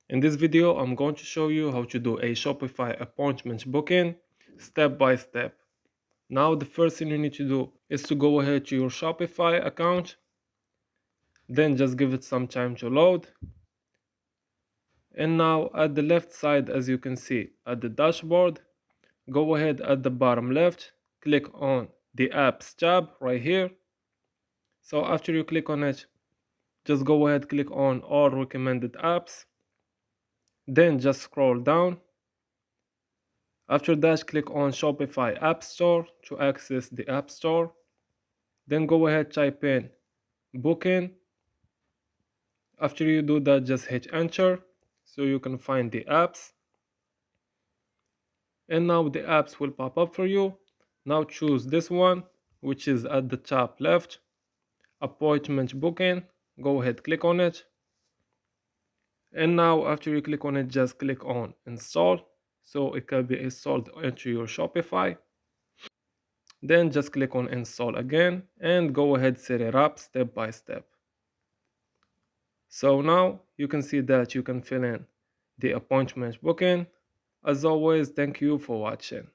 In this video, I'm going to show you how to do a Shopify appointment booking step by step. Now, the first thing you need to do is to go ahead to your Shopify account, then just give it some time to load. And now at the left side, as you can see at the dashboard, go ahead at the bottom left, click on the apps tab right here. So after you click on it, just go ahead, click on all recommended apps, then just scroll down. After that, click on Shopify App Store to access the App Store. Then go ahead, type in booking. After you do that, just hit enter so you can find the apps. And now the apps will pop up for you. Now choose this one, which is at the top left, appointment booking. Go ahead, click on it. And now after you click on it, just click on install so it can be installed into your Shopify. Then just click on install again and go ahead, set it up step by step. So now you can see that you can fill in the appointment booking. As always, thank you for watching.